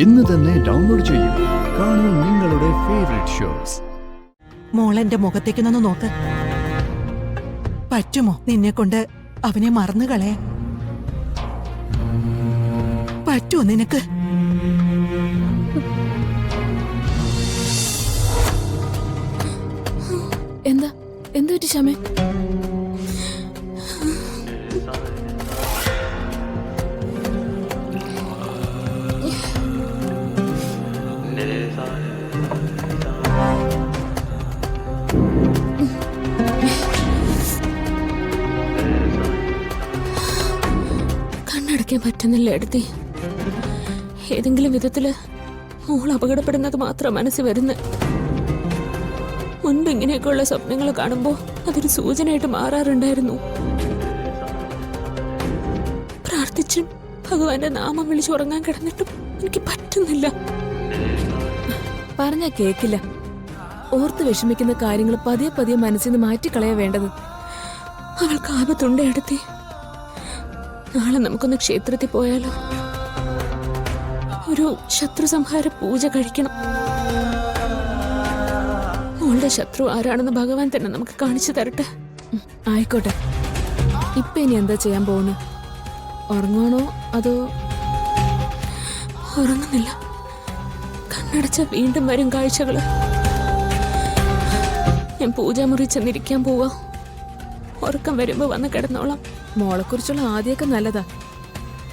ഇന്ന് തന്നെ ഡൗൺലോഡ് ചെയ്യൂ. കാണൂ നിങ്ങളുടെ ഫേവറേറ്റ് ഷോസ്. മോളെന്റെ മുഖത്തേക്കൊന്ന് നോക്ക്. പറ്റുമോ നിന്നെ കൊണ്ട് അവനെ മറന്നു കളയാൻ? പറ്റുമോ നിനക്ക്? എന്താ പറ്റി ശ്യാമേ? കണ്ണടയ്ക്കാൻ പറ്റുന്നില്ല എടുത്തി. ഏതെങ്കിലും വിധത്തില് മോൾ അപകടപ്പെടുന്നത് മാത്രം മനസ്സിൽ വരുന്നത്. മുൻപ് ഇങ്ങനെയൊക്കെയുള്ള സ്വപ്നങ്ങൾ കാണുമ്പോൾ അതൊരു സൂചനയായിട്ട് മാറാറുണ്ടായിരുന്നു. പ്രാർത്ഥിച്ചും ഭഗവാന്റെ നാമം വിളിച്ചുറങ്ങാൻ കിടന്നിട്ടും എനിക്ക് പറ്റുന്നില്ല. പറഞ്ഞാ കേക്കില്ല. ഓർത്ത് വിഷമിക്കുന്ന കാര്യങ്ങൾ പതിയെ പതിയെ മനസ്സിൽ നിന്ന് മാറ്റിക്കളയാ വേണ്ടത്. അവൾക്ക് ആപത്തുണ്ട് എടുത്തി. നാളെ നമുക്കൊന്ന് ക്ഷേത്രത്തിൽ പോയാലോ? ഒരു ശത്രു സംഹാര പൂജ കഴിക്കണം. മോളുടെ ശത്രു ആരാണെന്ന് ഭഗവാൻ തന്നെ നമുക്ക് കാണിച്ചു തരട്ടെ. ആയിക്കോട്ടെ. ഇപ്പൊ ഇനി എന്താ ചെയ്യാൻ പോകുന്നത്? ഉറങ്ങണോ അതോ? ഉറങ്ങുന്നില്ല. കണ്ണടച്ച വീണ്ടും വരും കാഴ്ചകള്. ഞാൻ പൂജാമുറി ചെന്നിരിക്കാൻ പോവാ. ഉറക്കം വരുമ്പോ വന്ന് കിടന്നോളാം. മോളെക്കുറിച്ചുള്ള ആദ്യമൊക്കെ നല്ലതാ.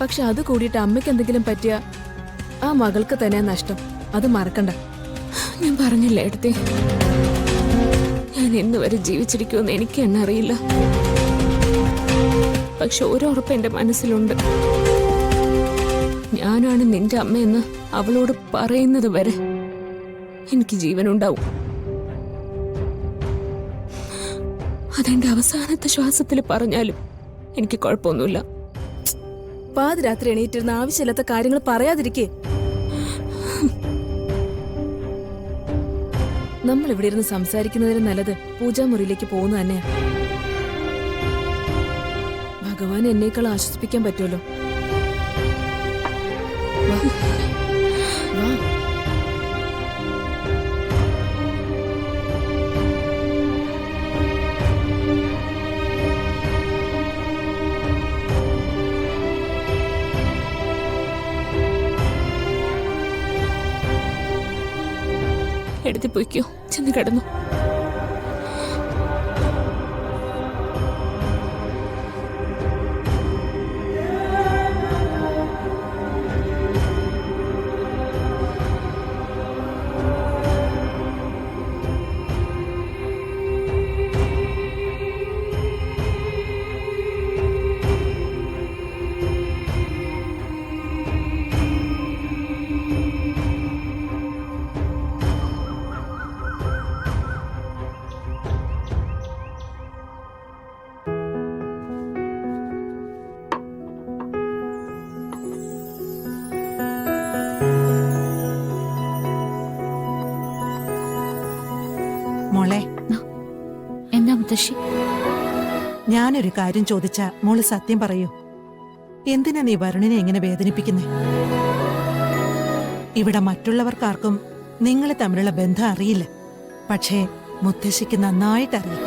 പക്ഷെ അത് കൂടിയിട്ട് അമ്മയ്ക്ക് എന്തെങ്കിലും പറ്റിയ ആ മകൾക്ക് തന്നെ നഷ്ടം. അത് മറക്കണ്ട. ഞാൻ പറഞ്ഞില്ല എടുത്തേ, ഞാൻ ഇന്ന് വരെ ജീവിച്ചിരിക്കുമെന്ന് എനിക്ക് തന്നെ അറിയില്ല. പക്ഷെ ഒരുറപ്പ് എന്റെ മനസ്സിലുണ്ട്. ഞാനാണ് നിന്റെ അമ്മയെന്ന് അവളോട് പറയുന്നത് വരെ എനിക്ക് ജീവനുണ്ടാവും. അതെന്റെ അവസാനത്തെ ശ്വാസത്തിൽ പറഞ്ഞാലും എനിക്ക് കുഴപ്പമൊന്നുമില്ല. പാതിരാത്രി എണീറ്റിരുന്ന ആവശ്യമില്ലാത്ത കാര്യങ്ങൾ പറയാതിരിക്കേ. നമ്മൾ ഇവിടെ ഇരുന്ന് സംസാരിക്കുന്നതിന് നല്ലത് പൂജാമുറിയിലേക്ക് പോകുന്ന തന്നെയാ. ഭഗവാൻ എന്നേക്കാൾ ആശ്വസിപ്പിക്കാൻ പറ്റുമല്ലോ. വാ. വാ. എടുത്തി പോയിക്കോ, ചെന്ന് കിടന്നു. മോളെ, എന്താ മുത്തശ്ശി? ഞാനൊരു കാര്യം ചോദിച്ചാ മോള് സത്യം പറയൂ. എന്തിനാ നീ വരുണിനെ എങ്ങനെ വേദനിപ്പിക്കുന്നേ? ഇവിടെ മറ്റുള്ളവർക്കാർക്കും നിങ്ങൾ തമ്മിലുള്ള ബന്ധം അറിയില്ല. പക്ഷേ മുത്തശ്ശിക്ക് നന്നായിട്ടറിയാം.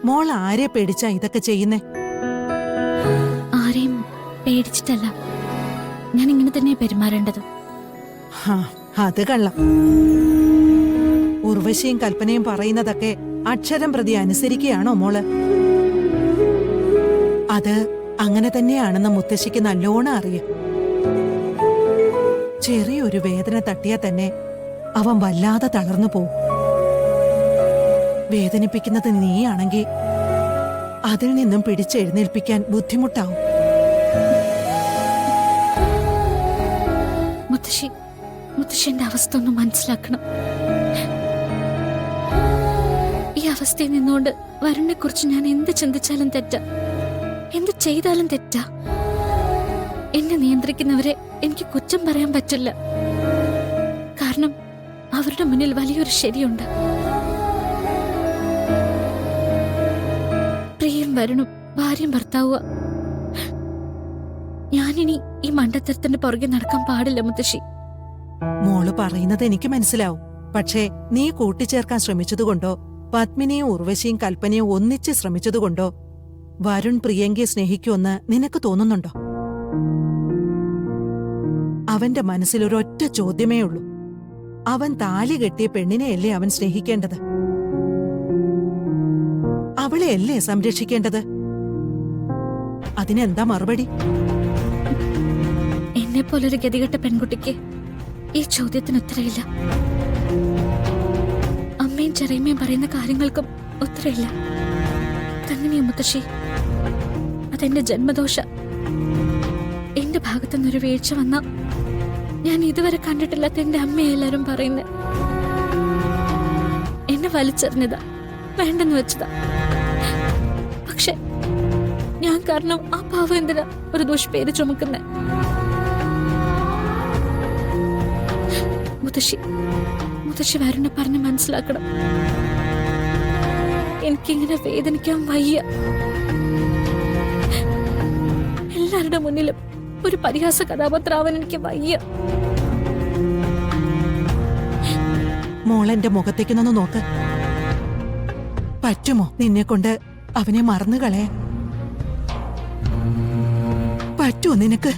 മോൾ ആരെ പേടിച്ചാ ഇതൊക്കെ ചെയ്യുന്നേ? ആരെയും പേടിച്ചിട്ടല്ല, ഞാൻ ഇങ്ങനെ തന്നെ പെരുമാറേണ്ടത്. അത് കള്ളം. ഉർവശിയും കൽപ്പനയും പറയുന്നതൊക്കെ അക്ഷരം പ്രതി അനുസരിക്കുകയാണോ മോള്? അത് അങ്ങനെ തന്നെയാണെന്ന് മുത്തശ്ശിക്ക് നല്ലോണം അറിയാം. ചെറിയൊരു വേദന തട്ടിയാൽ തന്നെ അവൻ വല്ലാതെ തളർന്നു പോവും. വേദനിപ്പിക്കുന്നത് നീയാണെങ്കിൽ അതിൽ നിന്നും പിടിച്ചെഴുന്നേൽപ്പിക്കാൻ ബുദ്ധിമുട്ടാവും. മുത്തശ്ശിന്റെ അവസ്ഥ ഒന്ന് മനസ്സിലാക്കണം. ഈ അവസ്ഥയിൽ നിന്നുകൊണ്ട് വരുണിനെ കുറിച്ച് ഞാൻ എന്ത് ചിന്തിച്ചാലും തെറ്റാ, എന്ത് ചെയ്താലും തെറ്റാ. എന്നെ നിയന്ത്രിക്കുന്നവരെ എനിക്ക് കുറ്റം പറയാൻ പറ്റില്ല. കാരണം അവരുടെ മുന്നിൽ വലിയൊരു ശരിയുണ്ട്. പ്രിയയും വരുണും ഭാര്യയും ഭർത്താവുക. ഞാനിനി ഈ മണ്ടത്തരത്തിന്റെ പുറകെ നടക്കാൻ പാടില്ല മുത്തശ്ശി. മോള് പറയുന്നത് എനിക്ക് മനസ്സിലാവും. പക്ഷേ നീ കൂട്ടിച്ചേർക്കാൻ ശ്രമിച്ചതുകൊണ്ടോ പത്മിനിയും ഉർവശിയും കൽപ്പനയും ഒന്നിച്ച് ശ്രമിച്ചതുകൊണ്ടോ വരുൺ പ്രിയങ്കയെ സ്നേഹിക്കുമെന്ന് നിനക്ക് തോന്നുന്നുണ്ടോ? അവന്റെ മനസ്സിലൊരൊറ്റ ചോദ്യമേ ഉള്ളൂ. അവൻ താലി കെട്ടിയ പെണ്ണിനെയല്ലേ അവൻ സ്നേഹിക്കേണ്ടത്? അവളെയല്ലേ സംരക്ഷിക്കേണ്ടത്? അതിനെന്താ മറുപടി? എന്നെ പോലൊരു ഗതികെട്ട പെൺകുട്ടിക്ക് ഈ ചോദ്യത്തിന് ഉത്തരവില്ല. അമ്മയും ചെറിയമ്മയും പറയുന്ന കാര്യങ്ങൾക്കും ഉത്തരവില്ല. തന്നെയാ മുത്തശ്ശി, അതെന്റെ ജന്മദോഷ. എന്റെ ഭാഗത്തുനിന്നൊരു വീഴ്ച വന്ന ഞാൻ ഇതുവരെ കണ്ടിട്ടില്ലാത്ത എന്റെ അമ്മയെ എല്ലാരും പറയുന്നത്. എന്നെ വലിച്ചെറിഞ്ഞതാ, വേണ്ടെന്ന് വെച്ചതാ. പക്ഷെ ഞാൻ കാരണം ആ പാവം എന്തിനാ ഒരു ദുഷ്പേര് ചുമക്കുന്നേ? മുത്തശ്ശി വരുണെ പറഞ്ഞ് മനസ്സിലാക്കണം. എനിക്കിങ്ങനെ വേദനിക്കാൻ വയ്യ. എല്ലാവരുടെ മുന്നിലും ഒരു പരിഹാസ കഥാപാത്രാവാൻ എനിക്ക് വയ്യ. മോളെന്റെ മുഖത്തേക്കൊന്നു നോക്ക്. പറ്റുമോ നിന്നെ കൊണ്ട് അവനെ മറന്നു കളയാൻ? പറ്റുമോ നിനക്ക്?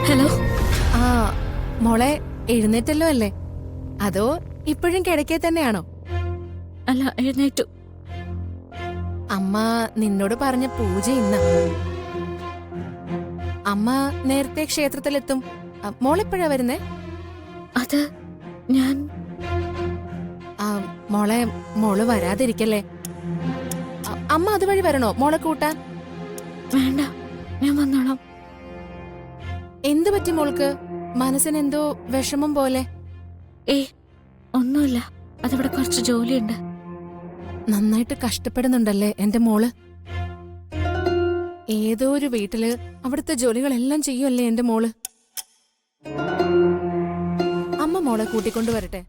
ഹലോ. ആ മോളെ എഴുന്നേറ്റല്ലോ അല്ലേ? അതോ ഇപ്പോഴും കിടക്കേ തന്നെയാണോ? അല്ല, എഴുന്നേറ്റു. അമ്മ നിന്നോട് പറഞ്ഞ പൂജ ഇന്ന. അമ്മ നേരത്തെ ക്ഷേത്രത്തിലെത്തും. മോളെപ്പോഴാ വരുന്നേ? അത് ഞാൻ മോള് വരാതിരിക്കല്ലേ. അമ്മ അതുവഴി വരണോ മോളെ കൂട്ടാൻ? വേണ്ട, ഞാൻ വന്നോളാം. എന്തു പറ്റി മോൾക്ക്? മനസ്സിനെന്തോ വിഷമം പോലെ. ഒന്നുമില്ല, അതവിടെ കുറച്ച് ജോലിയുണ്ട്. നന്നായിട്ട് കഷ്ടപ്പെടുന്നുണ്ടല്ലേ എന്റെ മോള്? ഏതോ ഒരു വീട്ടില് അവിടുത്തെ ജോലികളെല്ലാം ചെയ്യുമല്ലേ എന്റെ മോള്? അമ്മ മോളെ കൂട്ടിക്കൊണ്ടുവരട്ടെ?